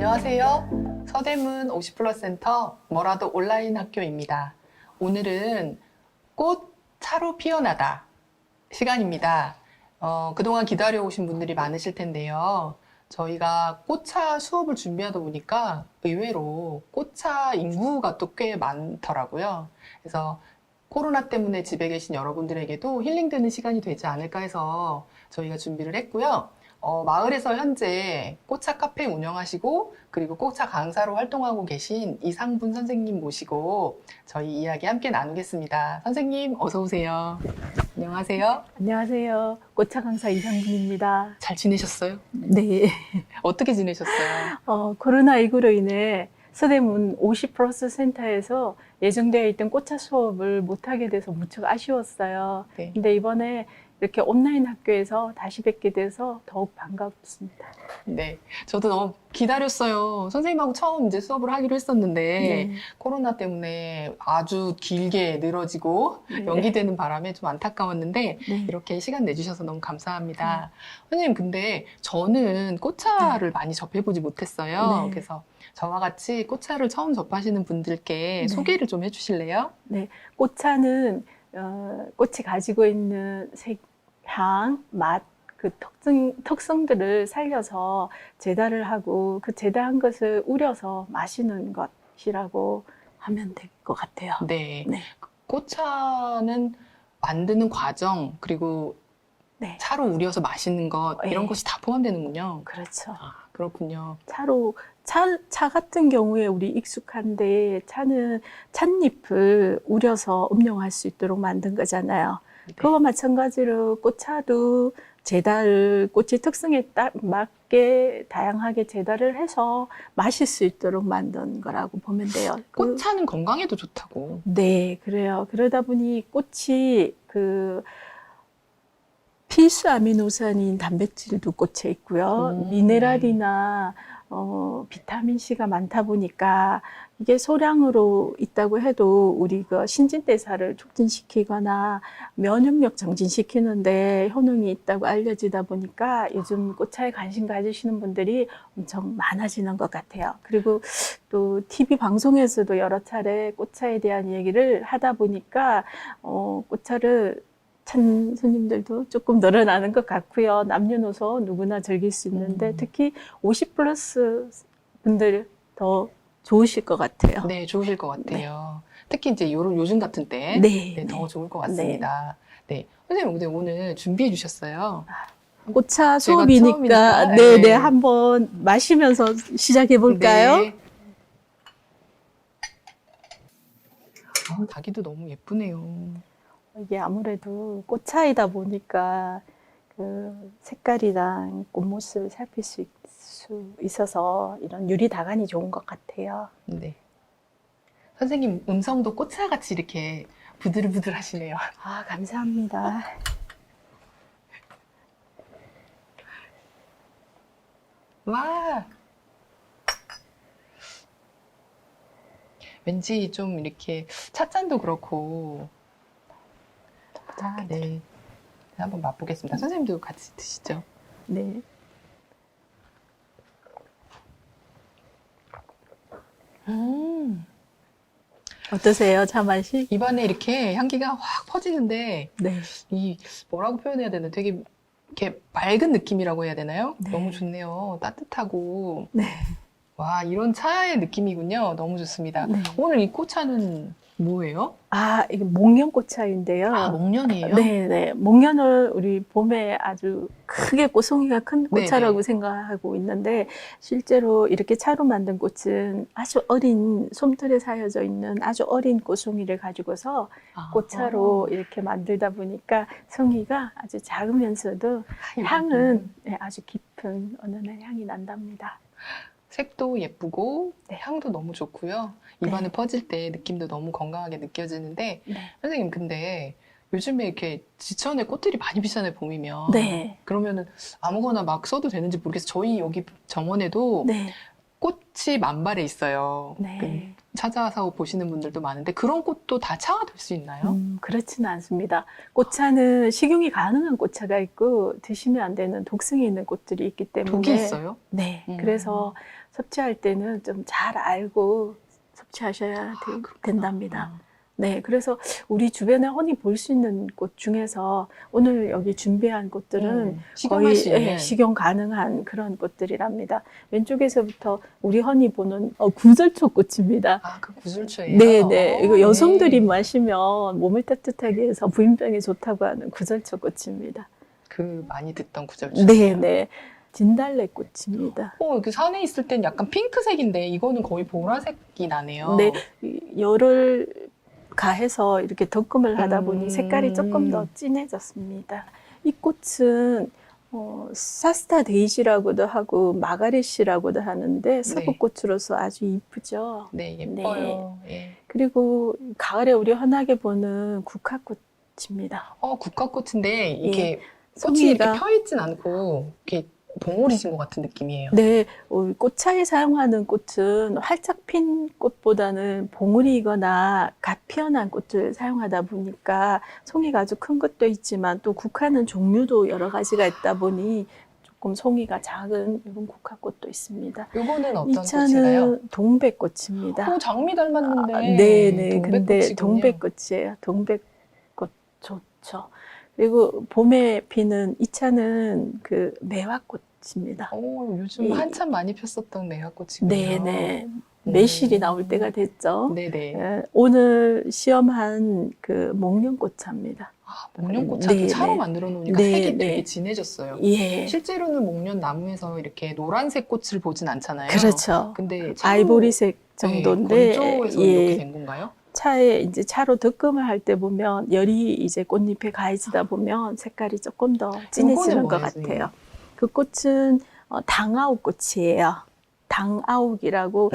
안녕하세요. 서대문 50플러스 센터 뭐라도 온라인 학교입니다. 오늘은 꽃 차로 피어나다 시간입니다. 그동안 기다려오신 분들이 많으실 텐데요. 저희가 꽃차 수업을 준비하다 보니까 의외로 꽃차 인구가 또 꽤 많더라고요. 그래서 코로나 때문에 집에 계신 여러분들에게도 힐링되는 시간이 되지 않을까 해서 저희가 준비를 했고요. 마을에서 현재 꽃차 카페 운영하시고 그리고 꽃차 강사로 활동하고 계신 이상분 선생님 모시고 저희 이야기 함께 나누겠습니다. 선생님 어서 오세요. 안녕하세요. 안녕하세요. 꽃차 강사 이상분입니다. 잘 지내셨어요? 네. 어떻게 지내셨어요? 코로나19로 인해 서대문 50플러스 센터에서 예정되어 있던 꽃차 수업을 못하게 돼서 무척 아쉬웠어요. 네. 근데 이번에 이렇게 온라인 학교에서 다시 뵙게 돼서 더욱 반갑습니다. 네, 저도 너무 기다렸어요. 선생님하고 처음 이제 수업을 하기로 했었는데 네. 코로나 때문에 아주 길게 늘어지고 네. 연기되는 바람에 좀 안타까웠는데 네. 이렇게 시간 내주셔서 너무 감사합니다. 선생님, 근데 저는 꽃차를 많이 접해보지 못했어요. 네. 그래서 저와 같이 꽃차를 처음 접하시는 분들께 네. 소개를 좀 해주실래요? 네. 꽃차는 꽃이 가지고 있는 색, 향, 맛, 그 특성들을 살려서 제다를 하고 그 제다한 것을 우려서 마시는 것이라고 하면 될 것 같아요. 네. 네. 꽃차는 만드는 과정, 그리고 네. 차로 우려서 마시는 것, 이런 네. 것이 다 포함되는군요. 그렇죠. 아, 그렇군요. 차 같은 경우에 우리 익숙한데 차는 찻잎을 우려서 음용할 수 있도록 만든 거잖아요. 네. 그와 마찬가지로 꽃차도 제다를 꽃의 특성에 맞게 다양하게 제다를 해서 마실 수 있도록 만든 거라고 보면 돼요. 꽃차는 건강에도 좋다고. 네, 그래요. 그러다 보니 꽃이 필수 아미노산인 단백질도 꽃에 있고요. 미네랄이나 비타민C가 많다 보니까 이게 소량으로 있다고 해도 우리가 신진대사를 촉진시키거나 면역력 정진시키는데 효능이 있다고 알려지다 보니까 요즘 꽃차에 관심 가지시는 분들이 엄청 많아지는 것 같아요. 그리고 또 TV 방송에서도 여러 차례 꽃차에 대한 얘기를 하다 보니까 꽃차를 찬 손님들도 조금 늘어나는 것 같고요. 남녀노소 누구나 즐길 수 있는데 특히 50 플러스 분들 더 좋으실 것 같아요. 네, 좋으실 것 같아요. 특히 이제 요즘 같은 때 네, 더 좋을 것 같습니다. 네. 선생님, 근데 오늘 준비해 주셨어요. 꽃차 제가 수업이니까 처음이니까, 네, 네. 한번 마시면서 시작해 볼까요? 네. 닭이도 너무 예쁘네요. 이게 아무래도 꽃차이다 보니까 그 색깔이랑 꽃모습을 살필 수 있어서 이런 유리 다간이 좋은 것 같아요. 네. 선생님, 음성도 꽃차같이 이렇게 부들부들 하시네요. 아, 감사합니다. 와! 왠지 좀 이렇게 찻잔도 그렇고. 네. 한번 맛보겠습니다. 선생님도 같이 드시죠. 네. 어떠세요, 차 맛이? 입안에 이렇게 향기가 확 퍼지는데, 네. 이, 뭐라고 표현해야 되나? 되게, 이렇게 맑은 느낌이라고 해야 되나요? 네. 너무 좋네요. 따뜻하고. 네. 와, 이런 차의 느낌이군요. 너무 좋습니다. 네. 오늘 이 꽃차는 뭐예요? 아, 이게 목련꽃차인데요. 아, 목련이에요? 네. 목련을 우리 봄에 아주 크게 꽃송이가 큰 꽃차라고 네네. 생각하고 있는데 실제로 이렇게 차로 만든 꽃은 아주 어린 솜털에 사여져 있는 아주 어린 꽃송이를 가지고서 꽃차로 이렇게 만들다 보니까 송이가 아주 작으면서도 향은 아주 깊은 은은한 향이 난답니다. 색도 예쁘고 네. 향도 너무 좋고요. 입안에 네. 퍼질 때 느낌도 너무 건강하게 느껴지는데 네. 선생님, 근데 요즘에 이렇게 지천에 꽃들이 많이 비싸네, 봄이면. 네. 그러면은 아무거나 막 써도 되는지 모르겠어요. 저희 여기 정원에도 네. 꽃이 만발해 있어요. 네. 찾아서 보시는 분들도 많은데 그런 꽃도 다 차가 될 수 있나요? 그렇지는 않습니다. 꽃차는 식용이 가능한 꽃차가 있고 드시면 안 되는 독성이 있는 꽃들이 있기 때문에 독이 있어요? 네, 그래서 섭취할 때는 좀 잘 알고 섭취하셔야 된답니다. 네, 그래서 우리 주변에 흔히 볼 수 있는 꽃 중에서 오늘 여기 준비한 꽃들은 식용할 거의 수 있는. 예, 식용 가능한 그런 꽃들이랍니다. 왼쪽에서부터 우리 흔히 보는 구절초 꽃입니다. 아, 그 구슬초예요? 네, 네. 이거 여성들이 네. 마시면 몸을 따뜻하게 해서 부인병에 좋다고 하는 구절초 꽃입니다. 그 많이 듣던 구절초. 네, 네. 진달래 꽃입니다. 그 산에 있을 땐 약간 핑크색인데 이거는 거의 보라색이 나네요. 네, 열을 가해서 이렇게 덕금을 하다 보니 색깔이 조금 더 진해졌습니다. 이 꽃은 사스타 데이지라고도 하고 마가렛이라고도 하는데 서부꽃으로서 아주 이쁘죠. 네, 예뻐요. 예. 그리고 가을에 우리 흔하게 보는 국화꽃입니다. 국화꽃인데 이게 꽃이 송이가 이렇게 펴있진 않고 이렇게 봉오리진 것 같은 느낌이에요. 네, 꽃차에 사용하는 꽃은 활짝 핀 꽃보다는 봉우리거나 갓 피어난 꽃을 사용하다 보니까 송이가 아주 큰 것도 있지만 또 국화는 종류도 여러 가지가 있다 보니 조금 송이가 작은 이런 국화꽃도 있습니다. 이거는 어떤 이 차는 꽃인가요? 동백꽃입니다. 장미 닮았는데. 네네, 근데 동백꽃이군요. 동백꽃이에요. 동백꽃 좋죠. 그리고 봄에 피는 이 차는 그 매화꽃입니다. 요즘 한참 많이 폈었던 매화꽃이군요. 네네. 매실이 나올 때가 됐죠. 네네. 오늘 시험한 그 목련꽃차입니다. 목련꽃차도 네, 차로 네. 만들어 놓으니까 네, 색이 네. 되게 진해졌어요. 예. 실제로는 목련 나무에서 이렇게 노란색 꽃을 보진 않잖아요. 그렇죠. 근데 아이보리색 정도인데, 건조해서 예. 이렇게 된 건가요? 차에 이제 차로 덕금을 할 때 보면 열이 이제 꽃잎에 가해지다 보면 색깔이 조금 더 진해지는 것 뭐예요, 같아요. 선생님? 그 꽃은 당아옥 꽃이에요. 당아옥이라고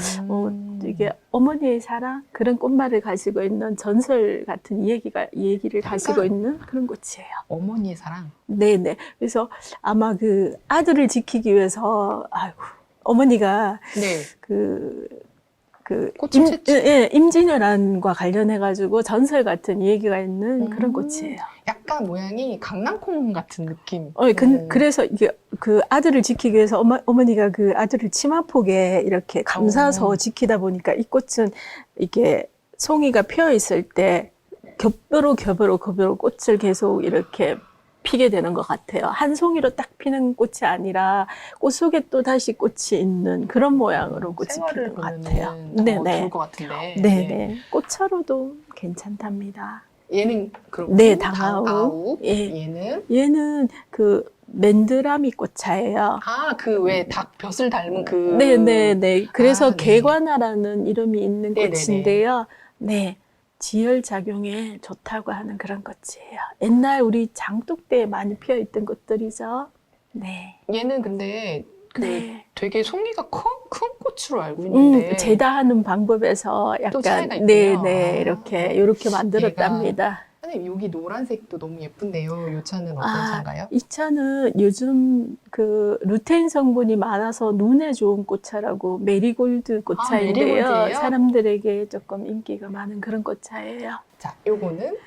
이게 어머니의 사랑 그런 꽃말을 가지고 있는 전설 같은 얘기를 가지고 있는 그런 꽃이에요. 어머니의 사랑. 네네. 그래서 아마 그 아들을 지키기 위해서 어머니가 네. 꽃을 채취. 임진왜란과 관련해가지고 전설 같은 얘기가 있는 그런 꽃이에요. 약간 모양이 강낭콩 같은 느낌. 그래서 이게 그 아들을 지키기 위해서 어머니가 그 아들을 치마폭에 이렇게 감싸서 지키다 보니까 이 꽃은 이게 송이가 피어 있을 때 겹으로 꽃을 계속 이렇게 피게 되는 것 같아요. 한 송이로 딱 피는 꽃이 아니라 꽃 속에 또 다시 꽃이 있는 그런 모양으로 꽃이 피는 것 같아요. 네네. 좋을 것 같은데. 네네. 꽃차로도 괜찮답니다. 얘는 그럼 네, 당아욱. 예. 얘는 그 맨드라미 꽃차예요. 그 왜 닭 벼슬 닮은 그. 네네네. 그래서 네. 개관화라는 이름이 있는 네네네. 꽃인데요. 네. 지혈작용에 좋다고 하는 그런 꽃이에요. 옛날 우리 장독 때에 많이 피어있던 꽃들이죠. 네. 얘는 근데 네. 되게 송이가 큰 꽃으로 알고 있는데. 제다하는 방법에서 또 차이가 약간 있군요. 이렇게 만들었답니다. 선생님, 여기 노란색도 너무 예쁜데요. 이 차는 어떤 차인가요? 이 차는 요즘 그 루테인 성분이 많아서 눈에 좋은 꽃차라고 메리골드 꽃차인데요. 메리골드예요? 사람들에게 조금 인기가 많은 그런 꽃차예요. 자, 요거는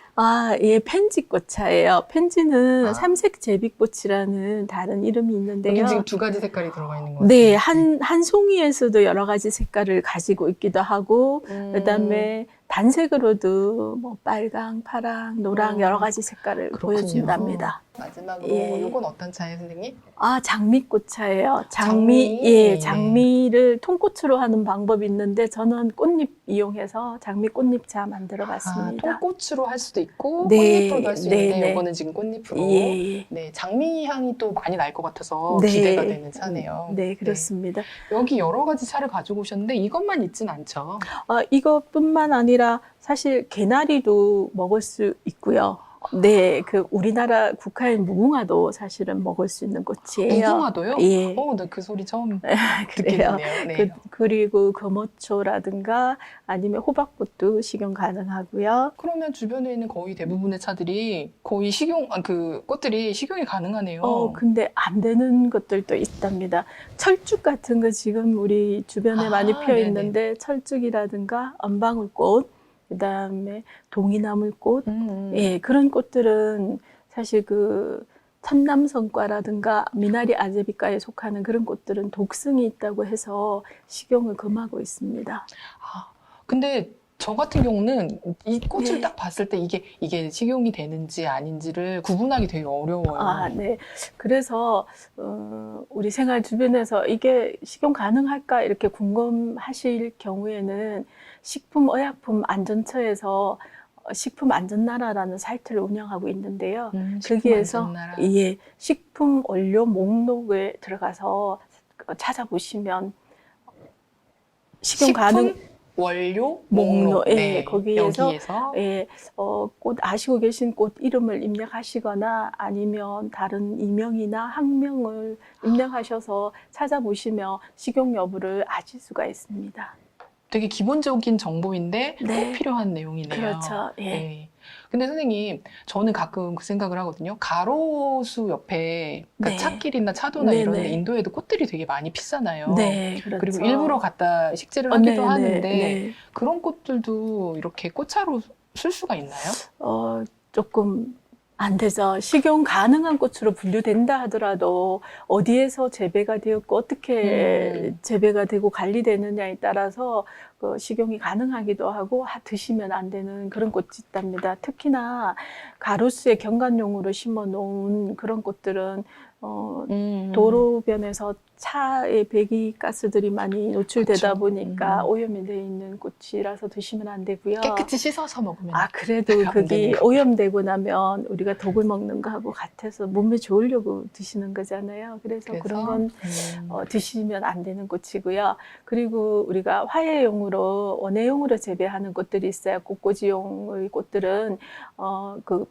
예, 펜지 꽃차예요. 펜지는 삼색 제비꽃이라는 다른 이름이 있는데요. 여기 지금 두 가지 색깔이 들어가 있는 거예요. 네, 한 송이에서도 여러 가지 색깔을 가지고 있기도 하고, 그다음에 단색으로도 뭐 빨강, 파랑, 노랑 여러 가지 색깔을 그렇군요. 보여준답니다. 마지막으로 예. 요건 어떤 차예요, 선생님? 장미꽃차예요. 장미. 장미를 통꽃으로 하는 방법이 있는데 저는 꽃잎 이용해서 장미 꽃잎차 만들어 봤습니다. 통꽃으로 할 수도 있고 네, 꽃잎으로도 할 수 네, 있는데 네. 요거는 지금 꽃잎으로. 예. 네, 장미 향이 또 많이 날 것 같아서 네. 기대가 되는 차네요. 네, 그렇습니다. 여기 여러 가지 차를 가지고 오셨는데 이것만 있진 않죠. 이것뿐만 아니라 사실 개나리도 먹을 수 있고요. 네, 그 우리나라 국화인 무궁화도 사실은 먹을 수 있는 꽃이에요. 무궁화도요? 예. 나 그 소리 처음 듣게 그래요. 됐네요. 네. 그리고 금호초라든가 아니면 호박꽃도 식용 가능하고요. 그러면 주변에 있는 거의 대부분의 차들이 거의 그 꽃들이 식용이 가능하네요. 근데 안 되는 것들도 있답니다. 철쭉 같은 거 지금 우리 주변에 많이 피어 네네. 있는데 철쭉이라든가 언방울꽃, 그다음에 동이나물꽃, 예, 그런 꽃들은 사실 그 천남성과라든가 미나리 아제비과에 속하는 그런 꽃들은 독성이 있다고 해서 식용을 금하고 있습니다. 근데 저 같은 경우는 이 꽃을 네. 딱 봤을 때 이게 식용이 되는지 아닌지를 구분하기 되게 어려워요. 네. 그래서 우리 생활 주변에서 이게 식용 가능할까 이렇게 궁금하실 경우에는 식품의약품안전처에서 식품안전나라라는 사이트를 운영하고 있는데요. 거기에서 식품안전나라. 예, 식품 원료 목록에 들어가서 찾아보시면 식용 가능 원료 목록, 예, 네, 거기에서 여기에서 예, 꽃 아시고 계신 꽃 이름을 입력하시거나 아니면 다른 이명이나 학명을 입력하셔서 찾아보시면 식용 여부를 아실 수가 있습니다. 되게 기본적인 정보인데 네. 꼭 필요한 내용이네요. 그렇죠. 예. 네. 근데 선생님, 저는 가끔 그 생각을 하거든요. 가로수 옆에 그러니까 네. 찻길이나 차도나 네, 이런 네. 데 인도에도 꽃들이 되게 많이 피잖아요. 네, 그렇죠. 그리고 일부러 갖다 식재를 하기도 네, 하는데 네. 그런 꽃들도 이렇게 꽃차로 쓸 수가 있나요? 조금 안 되죠. 식용 가능한 꽃으로 분류된다 하더라도 어디에서 재배가 되었고 어떻게 재배가 되고 관리되느냐에 따라서 그 식용이 가능하기도 하고 드시면 안 되는 그런 꽃이 있답니다. 특히나 가로수에 경관용으로 심어 놓은 그런 꽃들은 도로변에서 차의 배기가스들이 많이 노출되다 그쵸. 보니까 오염이 되어 있는 꽃이라서 드시면 안 되고요. 깨끗이 씻어서 먹으면 그래도 안 그게 되는 거. 오염되고 나면 우리가 독을 먹는 거하고 같아서 몸에 좋으려고 드시는 거잖아요. 그래서 그런 건 드시면 안 되는 꽃이고요. 그리고 우리가 화훼용으로, 원예용으로 재배하는 꽃들이 있어요. 꽃꽂이용의 꽃들은 그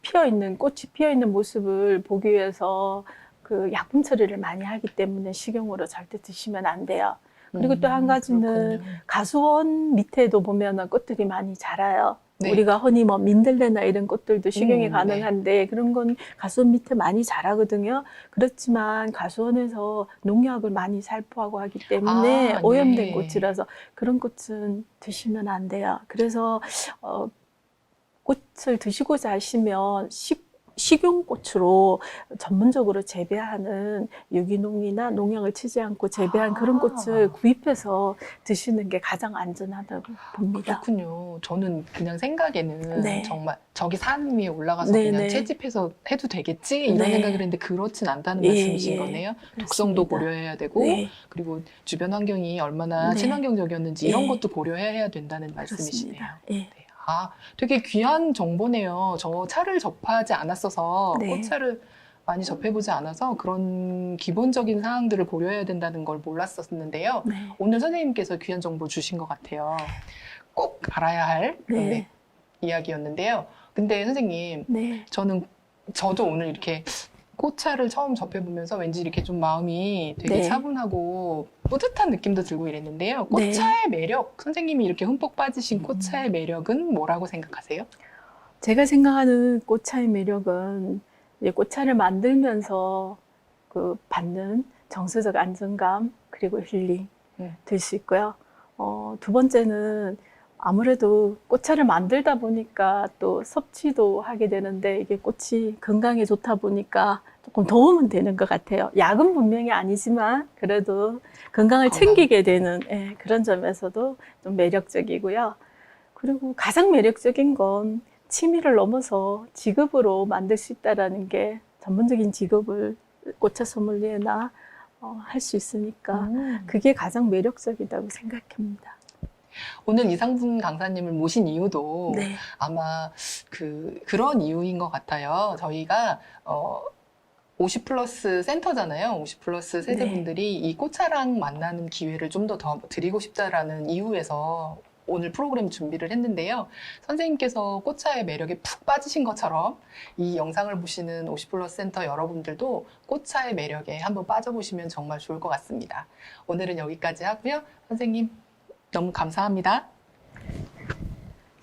꽃이 피어 있는 모습을 보기 위해서 그 약품 처리를 많이 하기 때문에 식용으로 절대 드시면 안 돼요. 그리고 또 한 가지는 그렇군요. 가수원 밑에도 보면 꽃들이 많이 자라요. 네. 우리가 흔히 뭐 민들레나 이런 꽃들도 식용이 네. 가능한데 그런 건 가수원 밑에 많이 자라거든요. 그렇지만 가수원에서 농약을 많이 살포하고 하기 때문에 오염된 네. 꽃이라서 그런 꽃은 드시면 안 돼요. 그래서 꽃을 드시고자 하시면 식용꽃으로 전문적으로 재배하는 유기농이나 농약을 치지 않고 재배한 그런 꽃을 구입해서 드시는 게 가장 안전하다고 봅니다. 그렇군요. 저는 그냥 생각에는 네. 정말 저기 산 위에 올라가서 네, 그냥 네. 채집해서 해도 되겠지 이런 네. 생각을 했는데 그렇진 않다는 예, 말씀이신 예. 거네요. 독성도 그렇습니다. 고려해야 되고 네. 그리고 주변 환경이 얼마나 네. 친환경적이었는지 이런 예. 것도 고려해야 된다는 말씀이시네요. 그렇습니다. 예. 네. 되게 귀한 정보네요. 저 차를 접하지 않았어서 네. 꽃차를 많이 접해보지 않아서 그런 기본적인 사항들을 고려해야 된다는 걸 몰랐었는데요. 네. 오늘 선생님께서 귀한 정보 주신 것 같아요. 꼭 알아야 할 그런 네. 이야기였는데요. 근데 선생님, 네. 저도 오늘 이렇게 꽃차를 처음 접해보면서 왠지 이렇게 좀 마음이 되게 네. 차분하고 뿌듯한 느낌도 들고 이랬는데요. 네. 꽃차의 매력, 선생님이 이렇게 흠뻑 빠지신 꽃차의 매력은 뭐라고 생각하세요? 제가 생각하는 꽃차의 매력은 이제 꽃차를 만들면서 그 받는 정서적 안정감 그리고 힐링 될 수 있고요. 두 번째는 아무래도 꽃차를 만들다 보니까 또 섭취도 하게 되는데 이게 꽃이 건강에 좋다 보니까 조금 도움은 되는 것 같아요. 약은 분명히 아니지만 그래도 건강을 챙기게 되는 그런 점에서도 좀 매력적이고요. 그리고 가장 매력적인 건 취미를 넘어서 직업으로 만들 수 있다는 게 전문적인 직업을 꽃차 소믈리에나 할 수 있으니까 그게 가장 매력적이라고 생각합니다. 오늘 이상분 강사님을 모신 이유도 네. 아마 그런 이유인 것 같아요. 저희가 50 플러스 센터잖아요. 50 플러스 세대분들이 이 꽃차랑 만나는 기회를 좀 더 드리고 싶다라는 이유에서 오늘 프로그램 준비를 했는데요. 선생님께서 꽃차의 매력에 푹 빠지신 것처럼 이 영상을 보시는 50플러스 센터 여러분들도 꽃차의 매력에 한번 빠져보시면 정말 좋을 것 같습니다. 오늘은 여기까지 하고요. 선생님 너무 감사합니다.